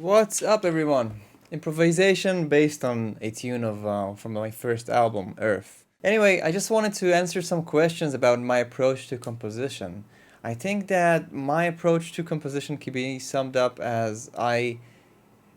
What's up, everyone? Improvisation based on a tune of from my first album, Earth. Anyway, I just wanted to answer some questions about my approach to composition. I think that my approach to composition can be summed up as I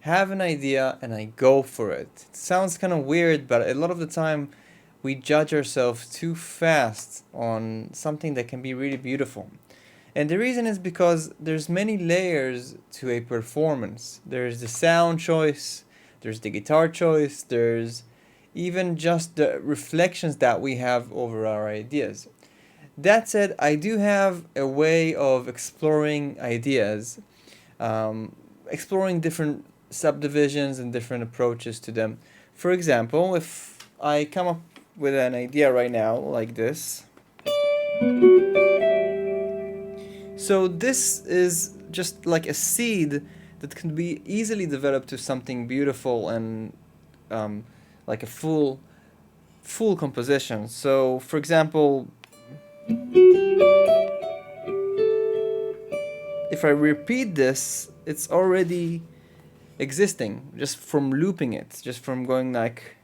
have an idea and I go for it. It sounds kind of weird, but a lot of the time we judge ourselves too fast on something that can be really beautiful. And the reason is because there's many layers to a performance. There's the sound choice, there's the guitar choice, there's even just the reflections that we have over our ideas. That said, I do have a way of exploring ideas, exploring different subdivisions and different approaches to them. For example, if I come up with an idea right now like this. So this is just like a seed that can be easily developed to something beautiful and like a full composition. So for example, if I repeat this, it's already existing just from looping it, just from going like.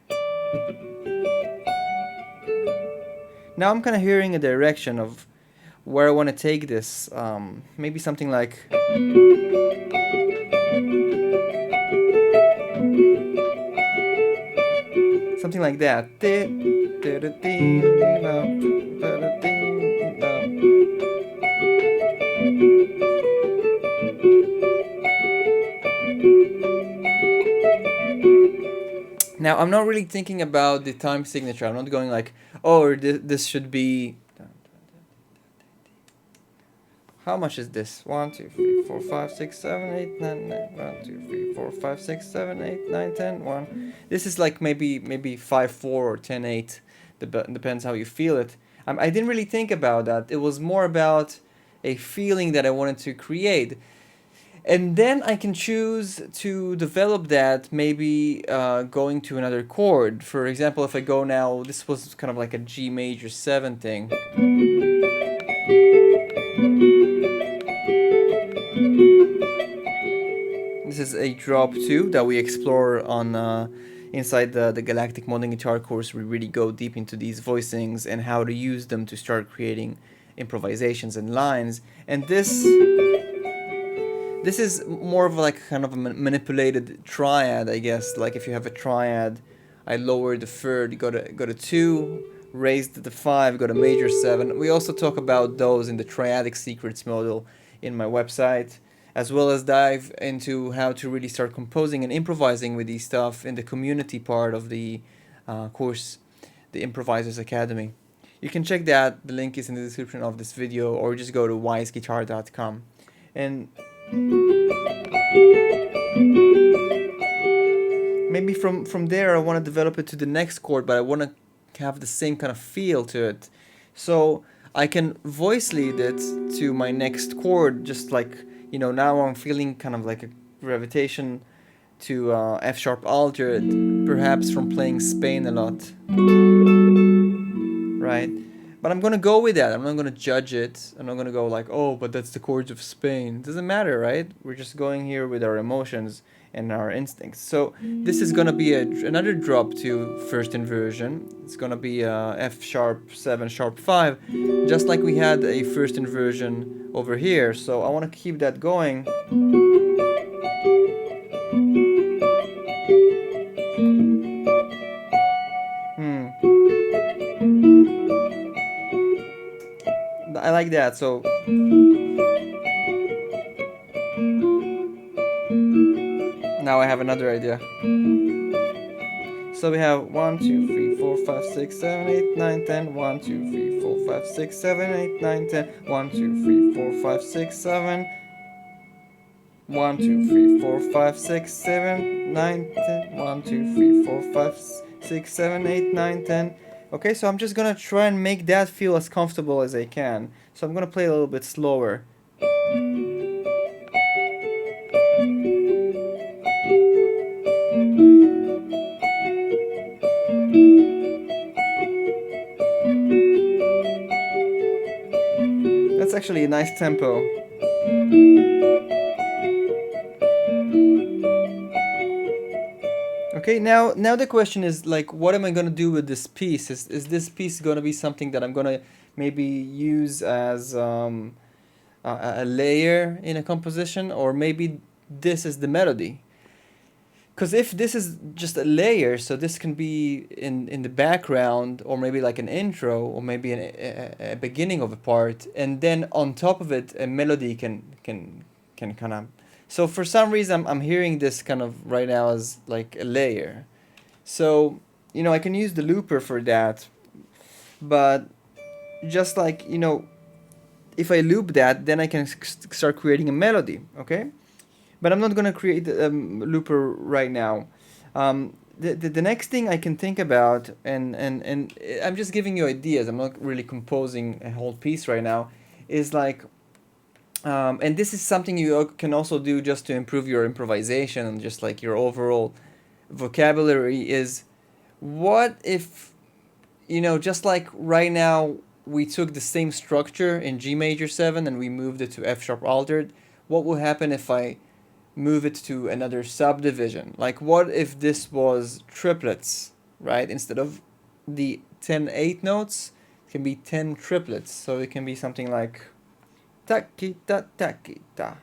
Now I'm kind of hearing a direction of where I want to take this, maybe something like that. Now I'm not really thinking about the time signature. I'm not going like, oh, this should be. How much is this? 1, 2, 3, 4, 5, 6, 7, 8, 9, 9. 1, 2, 3, 4, 5, 6, 7, 8, 9, 10, 1. This is like maybe 5/4 or 10/8. Depends how you feel it. I didn't really think about that. It was more about a feeling that I wanted to create. And then I can choose to develop that maybe going to another chord. For example, if I go now, this was kind of like a G major 7 thing. This is a drop 2 that we explore on inside the Galactic Modern Guitar course. We really go deep into these voicings and how to use them to start creating improvisations and lines. And this is more of like kind of a manipulated triad, I guess. Like if you have a triad, I lower the third, go to 2, raised the 5, go to major 7. We also talk about those in the Triadic Secrets module in my website, as well as dive into how to really start composing and improvising with these stuff in the community part of the course, the Improvisers Academy. You can check that, the link is in the description of this video, or just go to weissguitar.com. And maybe from there I want to develop it to the next chord, but I want to have the same kind of feel to it. So I can voice lead it to my next chord, just like, you know, now I'm feeling kind of like a gravitation to F sharp altered, perhaps from playing Spain a lot, right? But I'm gonna go with that. I'm not gonna judge it. I'm not gonna go like, oh, but that's the chords of Spain. It doesn't matter, right? We're just going here with our emotions and our instincts. So this is gonna be another drop to first inversion. It's gonna be F sharp 7 sharp 5, just like we had a first inversion over here. So I want to keep that going. I like that. So now I have another idea. So we have 1, 2, 3, 4, 5, 6, 7, 8, 9, 10. 1, 2, 3, 4, 5, 6, 7, 8, 9, 10. 1, 2, 3, 4, 5, 6, 7. 1, 2, 3, 4, 5, 6, 7, 9, 10. 1, 2, 3, 4, 5, 6, 7, 8, 9, 10. Okay, so I'm just gonna try and make that feel as comfortable as I can. So I'm gonna play a little bit slower. That's actually a nice tempo. Okay, now the question is like, what am I gonna do with this piece? Is this piece gonna be something that I'm gonna maybe use as a layer in a composition, or maybe this is the melody? Because if this is just a layer, so this can be in the background, or maybe like an intro, or maybe a beginning of a part, and then on top of it, a melody can kind of. So for some reason, I'm hearing this kind of right now as like a layer. So I can use the looper for that, but just like if I loop that, then I can start creating a melody. Okay. But I'm not going to create a looper right now. The next thing I can think about, and I'm just giving you ideas, I'm not really composing a whole piece right now, is like, and this is something you can also do just to improve your improvisation and just like your overall vocabulary, is what if, just like right now we took the same structure in G major 7 and we moved it to F sharp altered. What will happen if I move it to another subdivision? Like, what if this was triplets, right? Instead of the 10/8 notes, it can be 10 triplets. So it can be something like taki ta taki ta.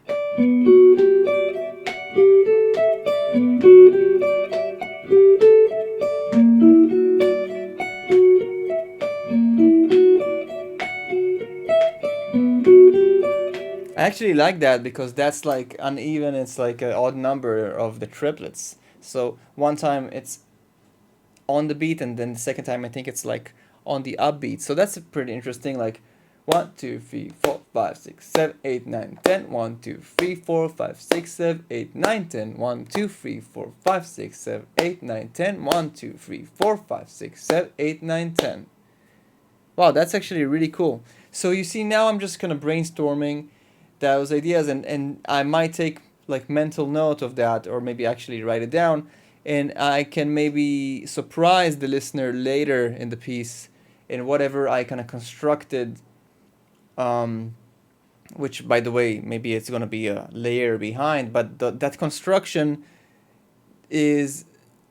I actually like that because that's like uneven. It's like an odd number of the triplets. So one time it's on the beat, and then the second time I think it's like on the upbeat. So that's pretty interesting. Like 1, 2, 3, 4, 5, 6, 7, 8, 9, 10. 1, 2, 3, 4, 5, 6, 7, 8, 9, 10. 1, 2, 3, 4, 5, 6, 7, 8, 9, 10. 1, 2, 3, 4, 5, 6, 7, 8, 9, 10. Wow, that's actually really cool. So you see, now I'm just kind of brainstorming those ideas, and I might take like mental note of that, or maybe actually write it down, and I can maybe surprise the listener later in the piece in whatever I kind of constructed, which, by the way, maybe it's going to be a layer behind, but that construction is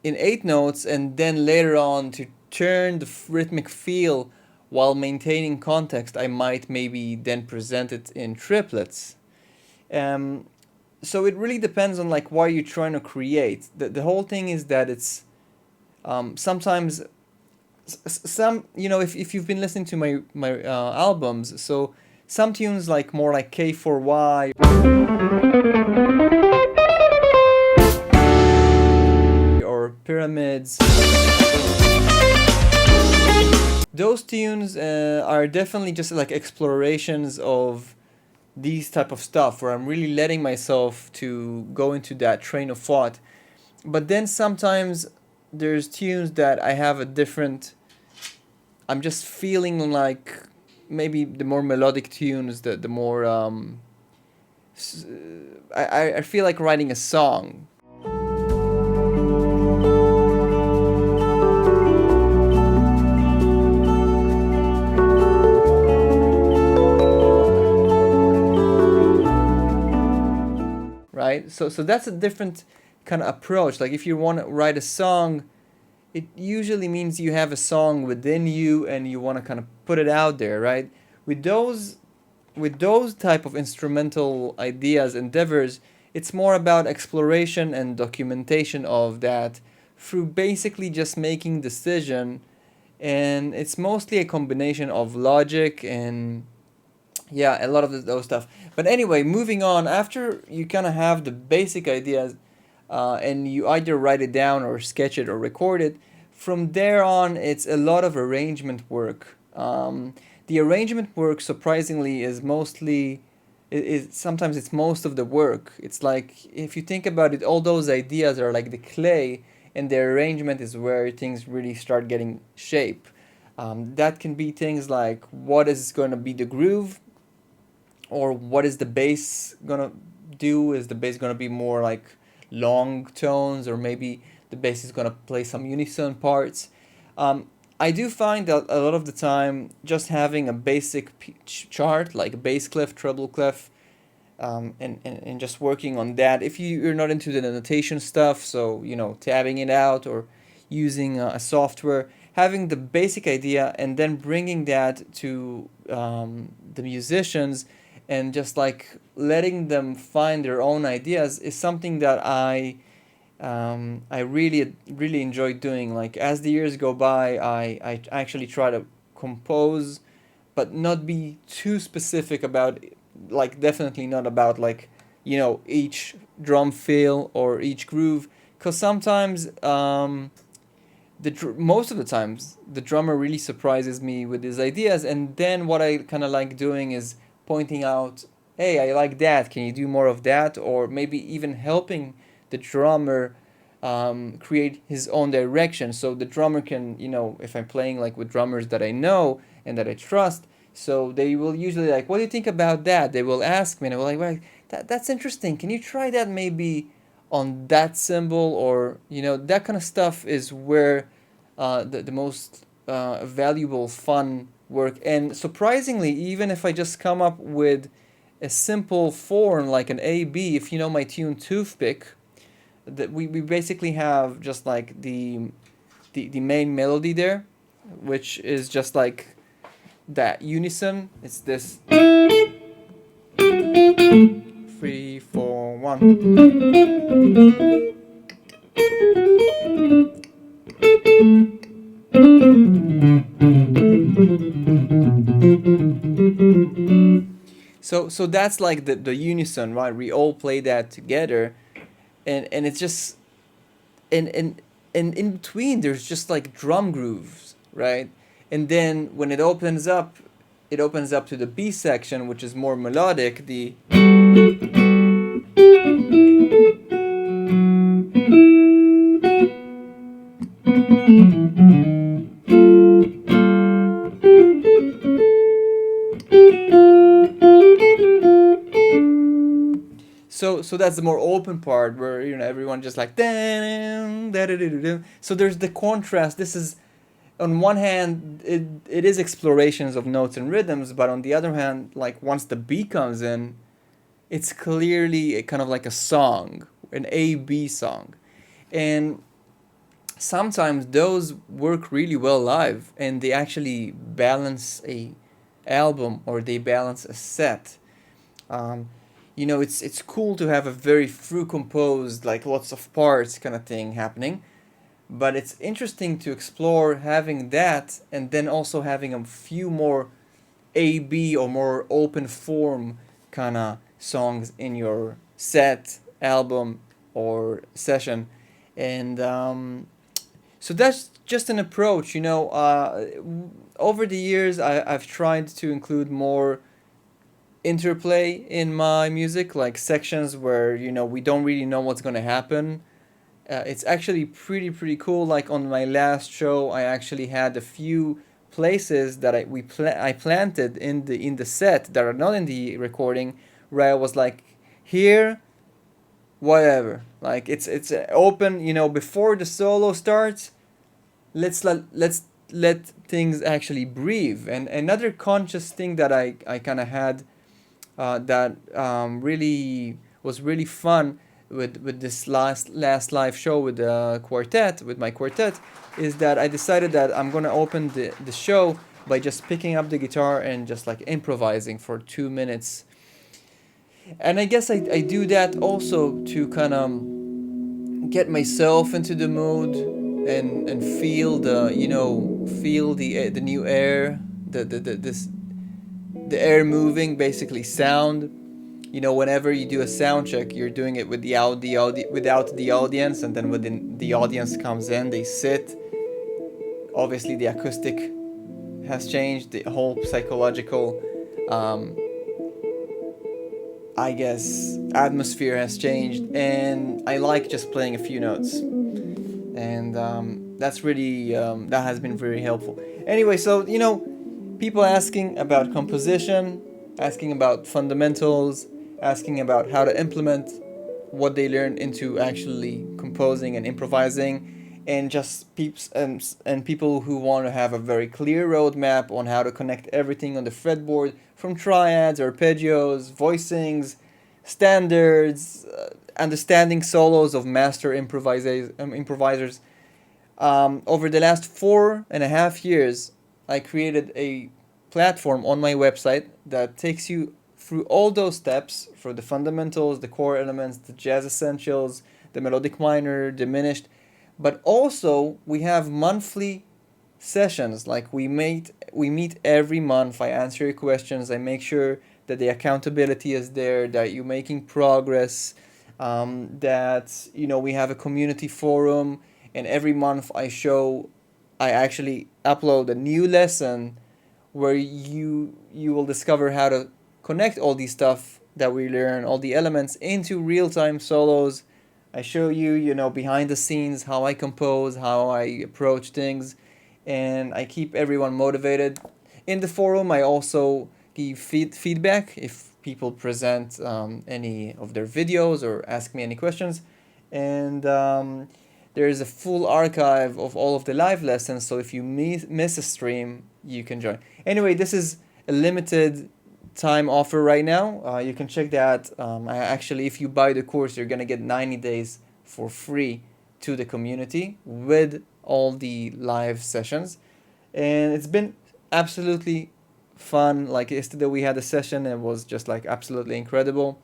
in 8 notes, and then later on, to turn the rhythmic feel while maintaining context, I might maybe then present it in triplets. So it really depends on like what you're trying to create. The whole thing is that it's sometimes some, if you've been listening to my albums, so some tunes like more like K4Y or Pyramids, those tunes are definitely just like explorations of these type of stuff, where I'm really letting myself to go into that train of thought. But then sometimes there's tunes that I have a different, I'm just feeling like maybe the more melodic tunes, the more I feel like writing a song. Right? So that's a different kind of approach. Like if you want to write a song, it usually means you have a song within you and you want to kind of put it out there, right? With those type of instrumental ideas, endeavors, it's more about exploration and documentation of that through basically just making decision, and it's mostly a combination of logic and a lot of those stuff. But anyway, moving on, after you kind of have the basic ideas and you either write it down or sketch it or record it, from there on it's a lot of arrangement work. The arrangement work, surprisingly, is mostly, sometimes it's most of the work. It's like, if you think about it, all those ideas are like the clay, and the arrangement is where things really start getting shape. That can be things like, what is going to be the groove, or what is the bass gonna do? Is the bass gonna be more like long tones, or maybe the bass is gonna play some unison parts? I do find that a lot of the time, just having a basic pitch chart, like bass clef, treble clef, and just working on that. If you're not into the notation stuff, so tabbing it out or using a software, having the basic idea and then bringing that to the musicians and just like letting them find their own ideas is something that I really enjoy doing. Like as the years go by, I actually try to compose, but not be too specific about, like definitely not about like each drum fill or each groove, because sometimes most of the times the drummer really surprises me with his ideas, and then what I kind of like doing is pointing out, hey, I like that, can you do more of that, or maybe even helping the drummer create his own direction, so the drummer can, if I'm playing like with drummers that I know and that I trust, so they will usually like, what do you think about that? They will ask me and I will like, well, that's interesting, can you try that maybe on that symbol, or that kind of stuff is where the most valuable fun work. And surprisingly, even if I just come up with a simple form like an A-B, if you know my tune Toothpick, that we basically have just like the main melody there, which is just like that unison. It's this 3, 4, 1. So that's like the unison, right? We all play that together, and it's just and in between there's just like drum grooves, right? And then when it opens up to the B section, which is more melodic, the so that's the more open part where everyone just like so there's the contrast. This is, on one hand, it is explorations of notes and rhythms, but on the other hand, like once the beat comes in, it's clearly a kind of like a song, an A-B song. And sometimes those work really well live, and they actually balance a album, or they balance a set. It's cool to have a very free composed, like lots of parts kind of thing happening, but it's interesting to explore having that and then also having a few more A-B or more open form kind of songs in your set, album, or session. And so that's just an approach. Over the years I've tried to include more interplay in my music, like sections where we don't really know what's going to happen. It's actually pretty cool. Like on my last show, I actually had a few places that I planted in the set that are not in the recording, where I was like, here, whatever. Like it's open. Before the solo starts, let's let things actually breathe. And another conscious thing that I kind of had that really was really fun with this last live show with my quartet, is that I decided that I'm gonna open the show by just picking up the guitar and just like improvising for 2 minutes. And I guess I do that also to kind of get myself into the mood and feel the new air, the air moving, basically sound. Whenever you do a sound check, you're doing it with without the audience, and then when the audience comes in, they sit. Obviously, the acoustic has changed, the whole psychological, I guess, atmosphere has changed, and I like just playing a few notes, and that's really that has been very helpful. Anyway, so people asking about composition, asking about fundamentals, asking about how to implement what they learned into actually composing and improvising, and just peeps and people who want to have a very clear roadmap on how to connect everything on the fretboard, from triads, arpeggios, voicings, standards, understanding solos of master improvisers. Over the last 4.5 years, I created a platform on my website that takes you through all those steps for the fundamentals, the core elements, the jazz essentials, the melodic minor, diminished. But also, we have monthly sessions. Like we meet every month. I answer your questions. I make sure that the accountability is there, that you're making progress, that we have a community forum, and every month I actually upload a new lesson where you will discover how to connect all these stuff that we learn, all the elements into real-time solos. I show you, behind the scenes, how I compose, how I approach things, and I keep everyone motivated. In the forum, I also give feedback if people present any of their videos or ask me any questions. And there is a full archive of all of the live lessons, so if you miss a stream, you can join. Anyway, this is a limited time offer right now. You can check that. If you buy the course, you're gonna get 90 days for free to the community with all the live sessions, and it's been absolutely fun. Like yesterday, we had a session, and it was just like absolutely incredible.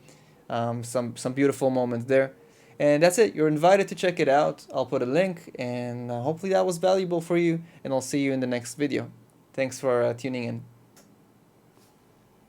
Some beautiful moments there, and that's it. You're invited to check it out. I'll put a link, and hopefully that was valuable for you. And I'll see you in the next video. Thanks for tuning in.